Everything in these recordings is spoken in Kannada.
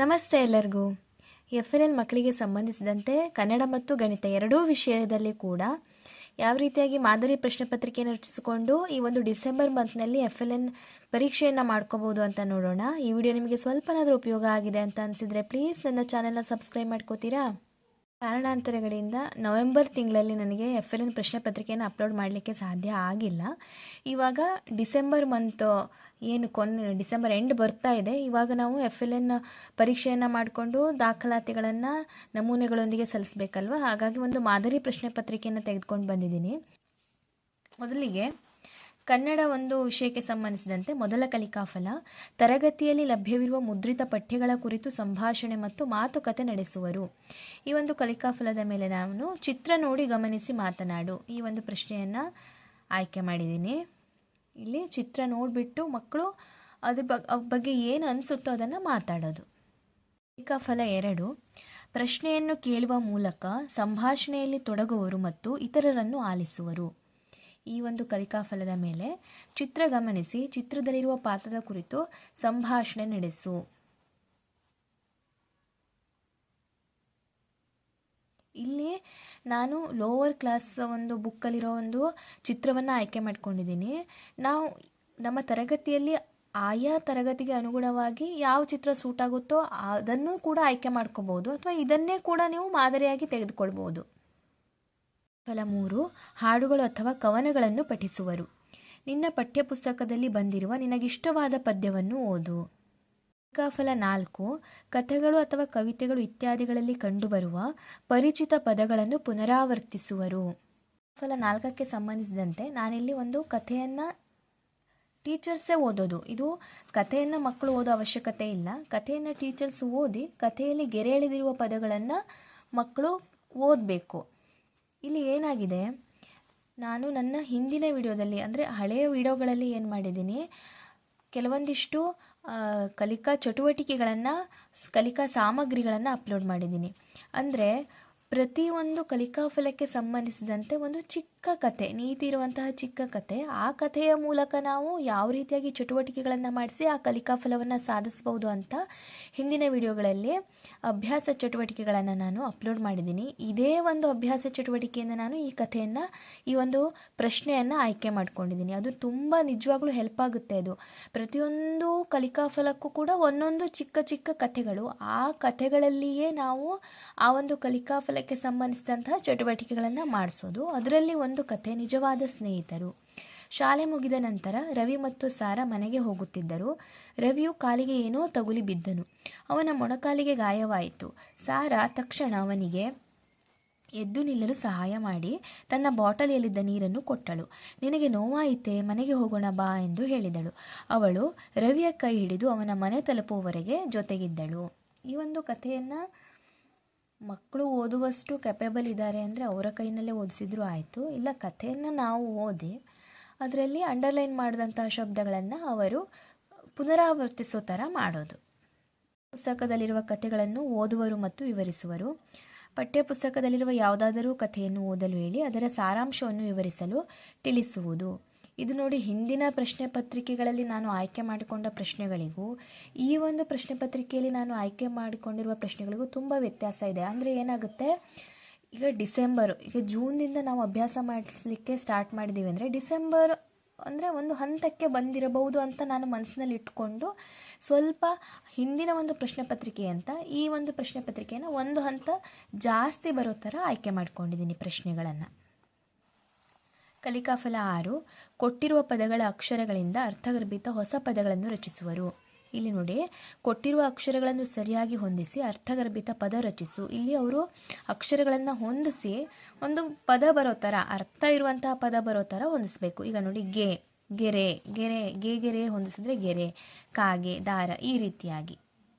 ನಮಸ್ತೆ ಎಲ್ಲರಿಗೂ. FLN ಮಕ್ಕಳಿಗೆ ಸಂಬಂಧಿಸಿದಂತೆ ಕನ್ನಡ ಮತ್ತು ಗಣಿತ ಎರಡೂ ವಿಷಯದಲ್ಲಿ ಕೂಡ ಯಾವ ರೀತಿಯಾಗಿ ಮಾದರಿ ಪ್ರಶ್ನೆ ಪತ್ರಿಕೆಯನ್ನು ರಚಿಸಿಕೊಂಡು ಈ ಒಂದು ಡಿಸೆಂಬರ್ ಮಂತ್ನಲ್ಲಿ FLN ಪರೀಕ್ಷೆಯನ್ನು ಮಾಡ್ಕೋಬಹುದು ಅಂತ ನೋಡೋಣ. ಈ ವಿಡಿಯೋ ನಿಮಗೆ ಸ್ವಲ್ಪನಾದರೂ ಉಪಯೋಗ ಆಗಿದೆ ಅಂತ ಅನಿಸಿದರೆ ಪ್ಲೀಸ್ ನನ್ನ ಚಾನೆಲ್ನ ಸಬ್ಸ್ಕ್ರೈಬ್ ಮಾಡ್ಕೋತೀರಾ? ಕಾರಣಾಂತರಗಳಿಂದ ನವೆಂಬರ್ ತಿಂಗಳಲ್ಲಿ ನನಗೆ FLN ಪ್ರಶ್ನೆ ಪತ್ರಿಕೆಯನ್ನು ಅಪ್ಲೋಡ್ ಮಾಡಲಿಕ್ಕೆ ಸಾಧ್ಯ ಆಗಿಲ್ಲ. ಇವಾಗ ಡಿಸೆಂಬರ್ ಮಂತ್ ಏನು ಡಿಸೆಂಬರ್ ಎಂಡ್ ಬರ್ತಾ ಇದೆ. ಇವಾಗ ನಾವು FLN ಪರೀಕ್ಷೆಯನ್ನು ಮಾಡಿಕೊಂಡು ದಾಖಲಾತಿಗಳನ್ನು ನಮೂನೆಗಳೊಂದಿಗೆ ಸಲ್ಲಿಸಬೇಕಲ್ವ. ಹಾಗಾಗಿ ಒಂದು ಮಾದರಿ ಪ್ರಶ್ನೆ ಪತ್ರಿಕೆಯನ್ನು ತೆಗೆದುಕೊಂಡು ಬಂದಿದ್ದೀನಿ. ಮೊದಲಿಗೆ ಕನ್ನಡ ಒಂದು ವಿಷಯಕ್ಕೆ ಸಂಬಂಧಿಸಿದಂತೆ ಮೊದಲ ಕಲಿಕಾಫಲ, ತರಗತಿಯಲ್ಲಿ ಲಭ್ಯವಿರುವ ಮುದ್ರಿತ ಪಠ್ಯಗಳ ಕುರಿತು ಸಂಭಾಷಣೆ ಮತ್ತು ಮಾತುಕತೆ ನಡೆಸುವರು. ಈ ಒಂದು ಕಲಿಕಾಫಲದ ಮೇಲೆ ನಾನು ಚಿತ್ರ ನೋಡಿ ಗಮನಿಸಿ ಮಾತನಾಡು ಈ ಒಂದು ಪ್ರಶ್ನೆಯನ್ನು ಆಯ್ಕೆ ಮಾಡಿದ್ದೀನಿ. ಇಲ್ಲಿ ಚಿತ್ರ ನೋಡಿಬಿಟ್ಟು ಮಕ್ಕಳು ಅದ್ರ ಬಗ್ಗೆ ಏನು ಅನಿಸುತ್ತೋ ಅದನ್ನು ಮಾತಾಡೋದು. ಕಲಿಕಾಫಲ 2, ಪ್ರಶ್ನೆಯನ್ನು ಕೇಳುವ ಮೂಲಕ ಸಂಭಾಷಣೆಯಲ್ಲಿ ತೊಡಗುವರು ಮತ್ತು ಇತರರನ್ನು ಆಲಿಸುವರು. ಈ ಒಂದು ಕಲಿಕಾಫಲದ ಮೇಲೆ ಚಿತ್ರ ಗಮನಿಸಿ ಚಿತ್ರದಲ್ಲಿರುವ ಪಾತ್ರದ ಕುರಿತು ಸಂಭಾಷಣೆ ನಡೆಸು. ಇಲ್ಲಿ ನಾನು ಲೋವರ್ ಕ್ಲಾಸ್ ಒಂದು ಬುಕ್ಕಲ್ಲಿರೋ ಒಂದು ಚಿತ್ರವನ್ನು ಆಯ್ಕೆ ಮಾಡ್ಕೊಂಡಿದ್ದೀನಿ. ನಾವು ನಮ್ಮ ತರಗತಿಯಲ್ಲಿ ಆಯಾ ತರಗತಿಗೆ ಅನುಗುಣವಾಗಿ ಯಾವ ಚಿತ್ರ ಸೂಟ್ ಆಗುತ್ತೋ ಅದನ್ನು ಕೂಡ ಆಯ್ಕೆ ಮಾಡ್ಕೋಬಹುದು, ಅಥವಾ ಇದನ್ನೇ ಕೂಡ ನೀವು ಮಾದರಿಯಾಗಿ ತೆಗೆದುಕೊಳ್ಬೋದು. ಫಲ 3, ಹಾಡುಗಳು ಅಥವಾ ಕವನಗಳನ್ನು ಪಠಿಸುವರು. ನಿನ್ನ ಪಠ್ಯಪುಸ್ತಕದಲ್ಲಿ ಬಂದಿರುವ ನಿನಗಿಷ್ಟವಾದ ಪದ್ಯವನ್ನು ಓದು. ಫಲ 4, ಕಥೆಗಳು ಅಥವಾ ಕವಿತೆಗಳು ಇತ್ಯಾದಿಗಳಲ್ಲಿ ಕಂಡುಬರುವ ಪರಿಚಿತ ಪದಗಳನ್ನು ಪುನರಾವರ್ತಿಸುವರು. ಫಲ 4ಕ್ಕೆ ಸಂಬಂಧಿಸಿದಂತೆ ನಾನಿಲ್ಲಿ ಒಂದು ಕಥೆಯನ್ನು ಟೀಚರ್ಸೇ ಓದೋದು. ಇದು ಕಥೆಯನ್ನು ಮಕ್ಕಳು ಓದೋ ಅವಶ್ಯಕತೆ ಇಲ್ಲ. ಕಥೆಯನ್ನು ಟೀಚರ್ಸ್ ಓದಿ ಕಥೆಯಲ್ಲಿ ಗೆರೆ ಎಳೆದಿರುವ ಪದಗಳನ್ನು ಮಕ್ಕಳು ಓದಬೇಕು. ಇಲ್ಲಿ ಏನಾಗಿದೆ, ನಾನು ನನ್ನ ಹಿಂದಿನ ವಿಡಿಯೋದಲ್ಲಿ ಅಂದರೆ ಹಳೆಯ ವಿಡಿಯೋಗಳಲ್ಲಿ ಏನು ಮಾಡಿದ್ದೀನಿ, ಕೆಲವೊಂದಿಷ್ಟು ಕಲಿಕಾ ಚಟುವಟಿಕೆಗಳನ್ನು ಕಲಿಕಾ ಸಾಮಗ್ರಿಗಳನ್ನು ಅಪ್ಲೋಡ್ ಮಾಡಿದ್ದೀನಿ. ಅಂದರೆ ಪ್ರತಿಯೊಂದು ಕಲಿಕಾಫಲಕ್ಕೆ ಸಂಬಂಧಿಸಿದಂತೆ ಒಂದು ಚಿಕ್ಕ ಕತೆ, ನೀತಿ ಇರುವಂತಹ ಚಿಕ್ಕ ಕತೆ, ಆ ಕಥೆಯ ಮೂಲಕ ನಾವು ಯಾವ ರೀತಿಯಾಗಿ ಚಟುವಟಿಕೆಗಳನ್ನು ಮಾಡಿಸಿ ಆ ಕಲಿಕಾಫಲವನ್ನು ಸಾಧಿಸಬಹುದು ಅಂತ ಹಿಂದಿನ ವಿಡಿಯೋಗಳಲ್ಲಿ ಅಭ್ಯಾಸ ಚಟುವಟಿಕೆಗಳನ್ನು ನಾನು ಅಪ್ಲೋಡ್ ಮಾಡಿದ್ದೀನಿ. ಇದೇ ಒಂದು ಅಭ್ಯಾಸ ಚಟುವಟಿಕೆಯಿಂದ ನಾನು ಈ ಕಥೆಯನ್ನು, ಈ ಒಂದು ಪ್ರಶ್ನೆಯನ್ನು ಆಯ್ಕೆ ಮಾಡ್ಕೊಂಡಿದ್ದೀನಿ. ಅದು ತುಂಬ ನಿಜವಾಗ್ಲೂ ಹೆಲ್ಪ್ ಆಗುತ್ತೆ. ಅದು ಪ್ರತಿಯೊಂದು ಕಲಿಕಾಫಲಕ್ಕೂ ಕೂಡ ಒಂದೊಂದು ಚಿಕ್ಕ ಚಿಕ್ಕ ಕಥೆಗಳು, ಆ ಕಥೆಗಳಲ್ಲಿಯೇ ನಾವು ಆ ಒಂದು ಕಲಿಕಾಫಲಕ್ಕೆ ಸಂಬಂಧಿಸಿದಂತಹ ಚಟುವಟಿಕೆಗಳನ್ನು ಮಾಡಿಸೋದು. ಅದರಲ್ಲಿ ಒಂದು ಕಥೆ ನಿಜವಾದ ಸ್ನೇಹಿತರು. ಶಾಲೆ ಮುಗಿದ ನಂತರ ರವಿ ಮತ್ತು ಸಾರಾ ಮನೆಗೆ ಹೋಗುತ್ತಿದ್ದರು. ರವಿಯು ಕಾಲಿಗೆ ಏನೋ ತಗುಲಿ ಬಿದ್ದನು. ಅವನ ಮೊಣಕಾಲಿಗೆ ಗಾಯವಾಯಿತು. ಸಾರಾ ತಕ್ಷಣ ಅವನಿಗೆ ಎದ್ದು ನಿಲ್ಲಲು ಸಹಾಯ ಮಾಡಿ ತನ್ನ ಬಾಟಲಿಯಲ್ಲಿದ್ದ ನೀರನ್ನು ಕೊಟ್ಟಳು. ನಿನಗೆ ನೋವಾಯಿತೆ, ಮನೆಗೆ ಹೋಗೋಣ ಬಾ ಎಂದು ಹೇಳಿದಳು. ಅವಳು ರವಿಯ ಕೈ ಹಿಡಿದು ಅವನ ಮನೆ ತಲುಪುವವರೆಗೆ ಜೊತೆಗಿದ್ದಳು. ಈ ಒಂದು ಕಥೆಯನ್ನು ಮಕ್ಕಳು ಓದುವಷ್ಟು ಕೆಪೇಬಲ್ ಇದ್ದಾರೆ ಅಂದರೆ ಅವರ ಕೈನಲ್ಲೇ ಓದಿಸಿದ್ರು ಆಯಿತು. ಇಲ್ಲ, ಕಥೆಯನ್ನು ನಾವು ಓದಿ ಅದರಲ್ಲಿ ಅಂಡರ್ಲೈನ್ ಮಾಡಿದಂತಹ ಶಬ್ದಗಳನ್ನು ಅವರು ಪುನರಾವರ್ತಿಸೋ ಥರ ಮಾಡೋದು. ಪುಸ್ತಕದಲ್ಲಿರುವ ಕಥೆಗಳನ್ನು ಓದುವರು ಮತ್ತು ವಿವರಿಸುವರು. ಪಠ್ಯಪುಸ್ತಕದಲ್ಲಿರುವ ಯಾವುದಾದರೂ ಕಥೆಯನ್ನು ಓದಲು ಹೇಳಿ ಅದರ ಸಾರಾಂಶವನ್ನು ವಿವರಿಸಲು ತಿಳಿಸುವುದು. ಇದು ನೋಡಿ, ಹಿಂದಿನ ಪ್ರಶ್ನೆ ಪತ್ರಿಕೆಗಳಲ್ಲಿ ನಾನು ಆಯ್ಕೆ ಮಾಡಿಕೊಂಡ ಪ್ರಶ್ನೆಗಳಿಗೂ ಈ ಒಂದು ಪ್ರಶ್ನೆ ಪತ್ರಿಕೆಯಲ್ಲಿ ನಾನು ಆಯ್ಕೆ ಮಾಡಿಕೊಂಡಿರುವ ಪ್ರಶ್ನೆಗಳಿಗೂ ತುಂಬ ವ್ಯತ್ಯಾಸ ಇದೆ. ಅಂದರೆ ಏನಾಗುತ್ತೆ, ಈಗ ಜೂನ್ನಿಂದ ನಾವು ಅಭ್ಯಾಸ ಮಾಡಿಸಲಿಕ್ಕೆ ಸ್ಟಾರ್ಟ್ ಮಾಡಿದ್ದೀವಿ ಅಂದರೆ ಡಿಸೆಂಬರ್ ಅಂದರೆ ಒಂದು ಹಂತಕ್ಕೆ ಬಂದಿರಬಹುದು ಅಂತ ನಾನು ಮನಸ್ಸಿನಲ್ಲಿ ಇಟ್ಕೊಂಡು ಸ್ವಲ್ಪ ಹಿಂದಿನ ಒಂದು ಪ್ರಶ್ನೆ ಪತ್ರಿಕೆ ಅಂತ ಈ ಒಂದು ಪ್ರಶ್ನೆ ಪತ್ರಿಕೆಯನ್ನು ಒಂದು ಹಂತ ಜಾಸ್ತಿ ಬರೋ ಥರ ಆಯ್ಕೆ ಮಾಡ್ಕೊಂಡಿದ್ದೀನಿ ಪ್ರಶ್ನೆಗಳನ್ನು. ಕಲಿಕಾಫಲ 6, ಕೊಟ್ಟಿರುವ ಪದಗಳ ಅಕ್ಷರಗಳಿಂದ ಅರ್ಥಗರ್ಭಿತ ಹೊಸ ಪದಗಳನ್ನು ರಚಿಸುವರು. ಇಲ್ಲಿ ನೋಡಿ, ಕೊಟ್ಟಿರುವ ಅಕ್ಷರಗಳನ್ನು ಸರಿಯಾಗಿ ಹೊಂದಿಸಿ ಅರ್ಥಗರ್ಭಿತ ಪದ ರಚಿಸು. ಇಲ್ಲಿ ಅವರು ಅಕ್ಷರಗಳನ್ನು ಹೊಂದಿಸಿ ಒಂದು ಪದ ಬರೋ ಥರ, ಅರ್ಥ ಇರುವಂತಹ ಪದ ಬರೋ ಥರ ಹೊಂದಿಸಬೇಕು. ಈಗ ನೋಡಿ, ಗೆರೆ, ಗೆರೆ ಹೊಂದಿಸಿದ್ರೆ ಗೆರೆ, ಕಾಗೆ, ದಾರ, ಈ ರೀತಿಯಾಗಿ.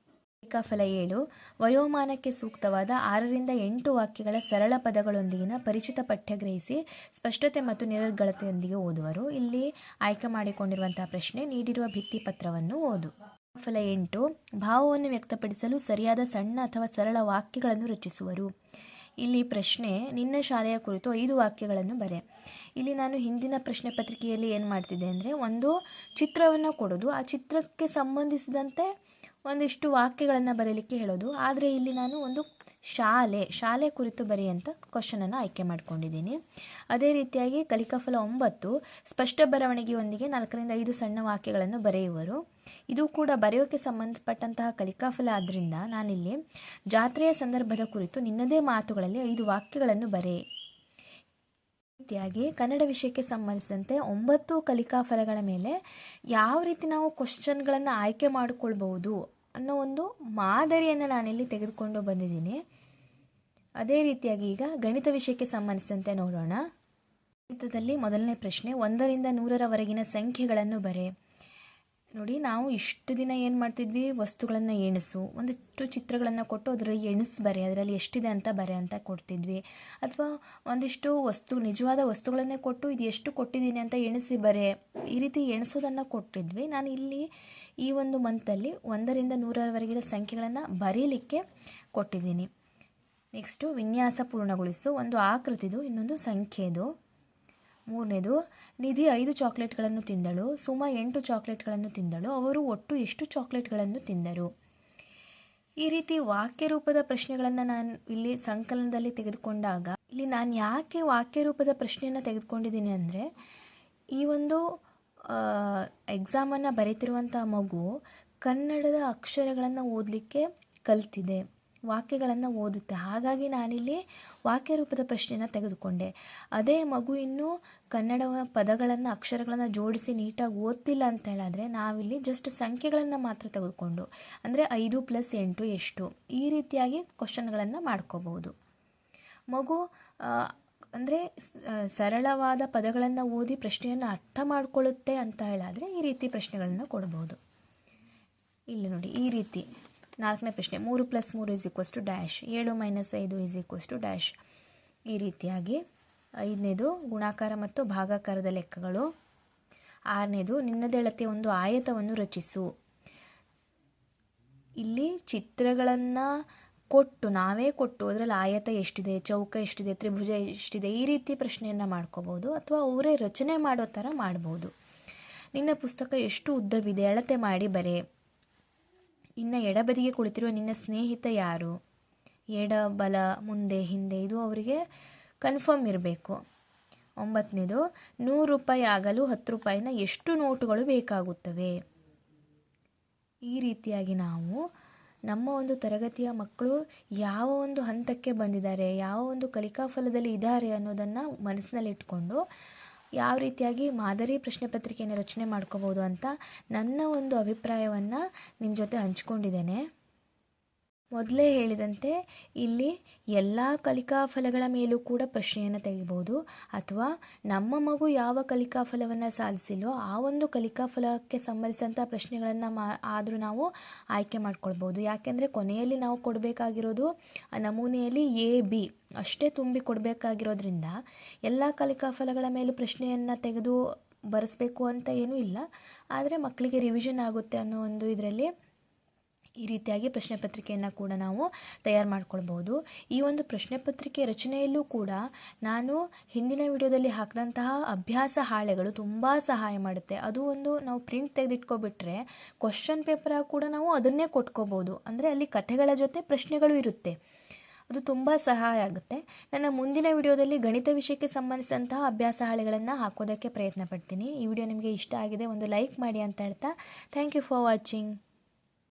ಕಲಿಕಾಫಲ 7, ವಯೋಮಾನಕ್ಕೆ ಸೂಕ್ತವಾದ 6ರಿಂದ 8 ವಾಕ್ಯಗಳ ಸರಳ ಪದಗಳೊಂದಿಗಿನ ಪರಿಚಿತ ಪಠ್ಯ ಗ್ರಹಿಸಿ ಸ್ಪಷ್ಟತೆ ಮತ್ತು ನಿರರ್ಗಳತೆಯೊಂದಿಗೆ ಓದುವರು. ಇಲ್ಲಿ ಆಯ್ಕೆ ಮಾಡಿಕೊಂಡಿರುವಂತಹ ಪ್ರಶ್ನೆ, ನೀಡಿರುವ ಭಿತ್ತಿಪತ್ರವನ್ನು ಓದು. ಫಲ 8, ಭಾವವನ್ನು ವ್ಯಕ್ತಪಡಿಸಲು ಸರಿಯಾದ ಸಣ್ಣ ಅಥವಾ ಸರಳ ವಾಕ್ಯಗಳನ್ನು ರಚಿಸುವರು. ಇಲ್ಲಿ ಪ್ರಶ್ನೆ, ನಿನ್ನ ಶಾಲೆಯ ಕುರಿತು 5 ವಾಕ್ಯಗಳನ್ನು ಬರೆ. ಇಲ್ಲಿ ನಾನು ಹಿಂದಿನ ಪ್ರಶ್ನೆ ಪತ್ರಿಕೆಯಲ್ಲಿ ಏನು ಮಾಡ್ತಿದ್ದೆ ಅಂದರೆ ಒಂದು ಚಿತ್ರವನ್ನು ಕೊಡೋದು, ಆ ಚಿತ್ರಕ್ಕೆ ಸಂಬಂಧಿಸಿದಂತೆ ಒಂದಿಷ್ಟು ವಾಕ್ಯಗಳನ್ನು ಬರೀಲಿಕ್ಕೆ ಹೇಳೋದು. ಆದರೆ ಇಲ್ಲಿ ನಾನು ಒಂದು ಶಾಲೆ ಕುರಿತು ಬರೆಯುವಂಥ ಅಂತ ಕ್ವಶನನ್ನು ಆಯ್ಕೆ ಮಾಡ್ಕೊಂಡಿದ್ದೀನಿ. ಅದೇ ರೀತಿಯಾಗಿ ಕಲಿಕಾಫಲ 9 ಸ್ಪಷ್ಟ ಬರವಣಿಗೆಯೊಂದಿಗೆ 4ರಿಂದ 5 ಸಣ್ಣ ವಾಕ್ಯಗಳನ್ನು ಬರೆಯುವರು. ಇದು ಕೂಡ ಬರೆಯೋಕ್ಕೆ ಸಂಬಂಧಪಟ್ಟಂತಹ ಕಲಿಕಾಫಲ ಆದ್ದರಿಂದ ನಾನಿಲ್ಲಿ ಜಾತ್ರೆಯ ಸಂದರ್ಭದ ಕುರಿತು ನಿನ್ನದೇ ಮಾತುಗಳಲ್ಲಿ 5 ವಾಕ್ಯಗಳನ್ನು ಬರೆ. ರೀತಿಯಾಗಿ ಕನ್ನಡ ವಿಷಯಕ್ಕೆ ಸಂಬಂಧಿಸಿದಂತೆ 9 ಕಲಿಕಾಫಲಗಳ ಮೇಲೆ ಯಾವ ರೀತಿ ನಾವು ಕ್ವಶನ್ಗಳನ್ನು ಆಯ್ಕೆ ಮಾಡಿಕೊಳ್ಬಹುದು ಅನ್ನೋ ಒಂದು ಮಾದರಿಯನ್ನು ನಾನಿಲ್ಲಿ ತೆಗೆದುಕೊಂಡು ಬಂದಿದ್ದೀನಿ. ಅದೇ ರೀತಿಯಾಗಿ ಈಗ ಗಣಿತ ವಿಷಯಕ್ಕೆ ಸಂಬಂಧಿಸಿದಂತೆ ನೋಡೋಣ. ಗಣಿತದಲ್ಲಿ ಮೊದಲನೇ ಪ್ರಶ್ನೆ, 1ರಿಂದ 100ರವರೆಗಿನ ಸಂಖ್ಯೆಗಳನ್ನು ಬರೆ. ನೋಡಿ, ನಾವು ಇಷ್ಟು ದಿನ ಏನು ಮಾಡ್ತಿದ್ವಿ, ವಸ್ತುಗಳನ್ನು ಎಣಿಸು, ಒಂದಿಷ್ಟು ಚಿತ್ರಗಳನ್ನು ಕೊಟ್ಟು ಅದರಲ್ಲಿ ಎಣಿಸಿ ಬರೆ, ಅದರಲ್ಲಿ ಎಷ್ಟಿದೆ ಅಂತ ಬರೆ ಅಂತ ಕೊಡ್ತಿದ್ವಿ. ಅಥವಾ ಒಂದಿಷ್ಟು ನಿಜವಾದ ವಸ್ತುಗಳನ್ನೇ ಕೊಟ್ಟು ಇದು ಎಷ್ಟು ಕೊಟ್ಟಿದ್ದೀನಿ ಅಂತ ಎಣಿಸಿ ಬರೆ, ಈ ರೀತಿ ಎಣಿಸೋದನ್ನು ಕೊಟ್ಟಿದ್ವಿ. ನಾನು ಇಲ್ಲಿ ಈ ಒಂದು ಮಂತಲ್ಲಿ 1ರಿಂದ 100ರವರೆಗಿನ ಸಂಖ್ಯೆಗಳನ್ನು ಬರೀಲಿಕ್ಕೆ ಕೊಟ್ಟಿದ್ದೀನಿ. ನೆಕ್ಸ್ಟು ವಿನ್ಯಾಸ ಪೂರ್ಣಗೊಳಿಸು. ಒಂದು ಆಕೃತಿದು, ಇನ್ನೊಂದು ಸಂಖ್ಯೆದು. 3ನೇದು, ನಿಧಿ 5 ಚಾಕ್ಲೇಟ್ಗಳನ್ನು ತಿಂದಳು, ಸುಮ 8 ಚಾಕ್ಲೇಟ್ಗಳನ್ನು ತಿಂದಳು, ಅವರು ಒಟ್ಟು ಎಷ್ಟು ಚಾಕ್ಲೇಟ್ಗಳನ್ನು ತಿಂದರು. ಈ ರೀತಿ ವಾಕ್ಯ ರೂಪದ ಪ್ರಶ್ನೆಗಳನ್ನು ನಾನು ಇಲ್ಲಿ ಸಂಕಲನದಲ್ಲಿ ತೆಗೆದುಕೊಂಡಾಗ, ಇಲ್ಲಿ ನಾನು ಯಾಕೆ ವಾಕ್ಯ ರೂಪದ ಪ್ರಶ್ನೆಯನ್ನು ತೆಗೆದುಕೊಂಡಿದ್ದೀನಿ ಅಂದರೆ, ಈ ಒಂದು ಎಕ್ಸಾಮನ್ನು ಬರೀತಿರುವಂಥ ಮಗು ಕನ್ನಡದ ಅಕ್ಷರಗಳನ್ನು ಓದಲಿಕ್ಕೆ ಕಲ್ತಿದೆ, ವಾಕ್ಯಗಳನ್ನು ಓದುತ್ತೆ. ಹಾಗಾಗಿ ನಾನಿಲ್ಲಿ ವಾಕ್ಯ ರೂಪದ ಪ್ರಶ್ನೆಯನ್ನು ತೆಗೆದುಕೊಂಡೆ. ಅದೇ ಮಗು ಇನ್ನೂ ಕನ್ನಡ ಪದಗಳನ್ನು ಅಕ್ಷರಗಳನ್ನು ಜೋಡಿಸಿ ನೀಟಾಗಿ ಓದ್ತಿಲ್ಲ ಅಂತ ಹೇಳಿದ್ರೆ ನಾವಿಲ್ಲಿ ಜಸ್ಟ್ ಸಂಖ್ಯೆಗಳನ್ನು ಮಾತ್ರ ತೆಗೆದುಕೊಂಡು, ಅಂದರೆ 5 + 8 ಎಷ್ಟು, ಈ ರೀತಿಯಾಗಿ ಕ್ವಶನ್ಗಳನ್ನು ಮಾಡ್ಕೋಬಹುದು. ಮಗು ಅಂದರೆ ಸರಳವಾದ ಪದಗಳನ್ನು ಓದಿ ಪ್ರಶ್ನೆಯನ್ನು ಅರ್ಥ ಮಾಡಿಕೊಳ್ಳುತ್ತೆ ಅಂತ ಹೇಳಿದ್ರೆ ಈ ರೀತಿ ಪ್ರಶ್ನೆಗಳನ್ನು ಕೊಡಬಹುದು. ಇಲ್ಲಿ ನೋಡಿ, ಈ ರೀತಿ 4ನೇ ಪ್ರಶ್ನೆ, 3 + 3 = ಡ್ಯಾಶ್, 7 - 5 = ಡ್ಯಾಶ್. ಈ ರೀತಿಯಾಗಿ 5ನೇದು ಗುಣಾಕಾರ ಮತ್ತು ಭಾಗಾಕಾರದ ಲೆಕ್ಕಗಳು. 6ನೇದು ನಿನ್ನದೆಳತೆ ಒಂದು ಆಯತವನ್ನು ರಚಿಸು. ಇಲ್ಲಿ ಚಿತ್ರಗಳನ್ನು ನಾವೇ ಕೊಟ್ಟು ಅದರಲ್ಲಿ ಆಯತ ಎಷ್ಟಿದೆ, ಚೌಕ ಎಷ್ಟಿದೆ, ತ್ರಿಭುಜ ಎಷ್ಟಿದೆ, ಈ ರೀತಿ ಪ್ರಶ್ನೆಯನ್ನು ಮಾಡ್ಕೋಬೋದು. ಅಥವಾ ಅವರೇ ರಚನೆ ಮಾಡೋ ಥರ ಮಾಡ್ಬೋದು. ನಿನ್ನ ಪುಸ್ತಕ ಎಷ್ಟು ಉದ್ದವಿದೆ, ಅಳತೆ ಮಾಡಿ ಬರೆ. ಇನ್ನು ಎಡಬದಿಗೆ ಕುಳಿತಿರುವ ನಿನ್ನ ಸ್ನೇಹಿತ ಯಾರು, ಎಡ, ಬಲ, ಮುಂದೆ, ಹಿಂದೆ, ಇದು ಅವರಿಗೆ ಕನ್ಫರ್ಮ್ ಇರಬೇಕು. 9ನೇದು, 100 ರೂಪಾಯಿ ಆಗಲು 10 ರೂಪಾಯಿನ ಎಷ್ಟು ನೋಟುಗಳು ಬೇಕಾಗುತ್ತವೆ. ಈ ರೀತಿಯಾಗಿ ನಾವು ನಮ್ಮ ಒಂದು ತರಗತಿಯ ಮಕ್ಕಳು ಯಾವ ಒಂದು ಹಂತಕ್ಕೆ ಬಂದಿದ್ದಾರೆ, ಯಾವ ಒಂದು ಕಲಿಕಾಫಲದಲ್ಲಿ ಇದ್ದಾರೆ ಅನ್ನೋದನ್ನು ಮನಸ್ಸಿನಲ್ಲಿಟ್ಕೊಂಡು ಯಾವ ರೀತಿಯಾಗಿ ಮಾದರಿ ಪ್ರಶ್ನೆ ಪತ್ರಿಕೆಯನ್ನು ರಚನೆ ಮಾಡ್ಕೋಬೋದು ಅಂತ ನನ್ನ ಒಂದು ಅಭಿಪ್ರಾಯವನ್ನು ನಿಮ್ಮ ಜೊತೆ ಹಂಚ್ಕೊಂಡಿದ್ದೇನೆ. ಮೊದಲೇ ಹೇಳಿದಂತೆ ಇಲ್ಲಿ ಎಲ್ಲ ಕಲಿಕಾಫಲಗಳ ಮೇಲೂ ಕೂಡ ಪ್ರಶ್ನೆಯನ್ನು ತೆಗಿಬೋದು. ಅಥವಾ ನಮ್ಮ ಮಗು ಯಾವ ಕಲಿಕಾಫಲವನ್ನು ಸಾಧಿಸಿಲ್ಲೋ ಆ ಒಂದು ಕಲಿಕಾಫಲಕ್ಕೆ ಸಂಬಂಧಿಸಿದಂಥ ಪ್ರಶ್ನೆಗಳನ್ನು ಆದರೂ ನಾವು ಆಯ್ಕೆ ಮಾಡ್ಕೊಳ್ಬೋದು. ಯಾಕೆಂದರೆ ಕೊನೆಯಲ್ಲಿ ನಾವು ಕೊಡಬೇಕಾಗಿರೋದು ನಮೂನೆಯಲ್ಲಿ A-B ಅಷ್ಟೇ ತುಂಬಿ ಕೊಡಬೇಕಾಗಿರೋದ್ರಿಂದ ಎಲ್ಲ ಕಲಿಕಾಫಲಗಳ ಮೇಲೂ ಪ್ರಶ್ನೆಯನ್ನು ತೆಗೆದು ಬರೆಸಬೇಕು ಅಂತ ಏನೂ ಇಲ್ಲ. ಆದರೆ ಮಕ್ಕಳಿಗೆ ರಿವಿಷನ್ ಆಗುತ್ತೆ ಅನ್ನೋ ಒಂದು ಇದರಲ್ಲಿ ಈ ರೀತಿಯಾಗಿ ಪ್ರಶ್ನೆ ಪತ್ರಿಕೆಯನ್ನು ಕೂಡ ನಾವು ತಯಾರು ಮಾಡ್ಕೊಳ್ಬೋದು. ಈ ಒಂದು ಪ್ರಶ್ನೆ ಪತ್ರಿಕೆ ರಚನೆಯಲ್ಲೂ ಕೂಡ ನಾನು ಹಿಂದಿನ ವಿಡಿಯೋದಲ್ಲಿ ಹಾಕಿದಂತಹ ಅಭ್ಯಾಸ ಹಾಳೆಗಳು ತುಂಬ ಸಹಾಯ ಮಾಡುತ್ತೆ. ಅದು ಒಂದು ನಾವು ಪ್ರಿಂಟ್ ತೆಗೆದಿಟ್ಕೊಬಿಟ್ರೆ ಕ್ವಶನ್ ಪೇಪರಾಗಿ ಕೂಡ ನಾವು ಅದನ್ನೇ ಕೊಟ್ಕೋಬೋದು. ಅಂದರೆ ಅಲ್ಲಿ ಕಥೆಗಳ ಜೊತೆ ಪ್ರಶ್ನೆಗಳು ಇರುತ್ತೆ, ಅದು ತುಂಬ ಸಹಾಯ ಆಗುತ್ತೆ. ನನ್ನ ಮುಂದಿನ ವಿಡಿಯೋದಲ್ಲಿ ಗಣಿತ ವಿಷಯಕ್ಕೆ ಸಂಬಂಧಿಸಿದಂತಹ ಅಭ್ಯಾಸ ಹಾಳೆಗಳನ್ನು ಹಾಕೋದಕ್ಕೆ ಪ್ರಯತ್ನ ಪಡ್ತೀನಿ. ಈ ವಿಡಿಯೋ ನಿಮಗೆ ಇಷ್ಟ ಆಗಿದೆ ಒಂದು ಲೈಕ್ ಮಾಡಿ ಅಂತ ಹೇಳ್ತಾ ಥ್ಯಾಂಕ್ ಯು ಫಾರ್ ವಾಚಿಂಗ್.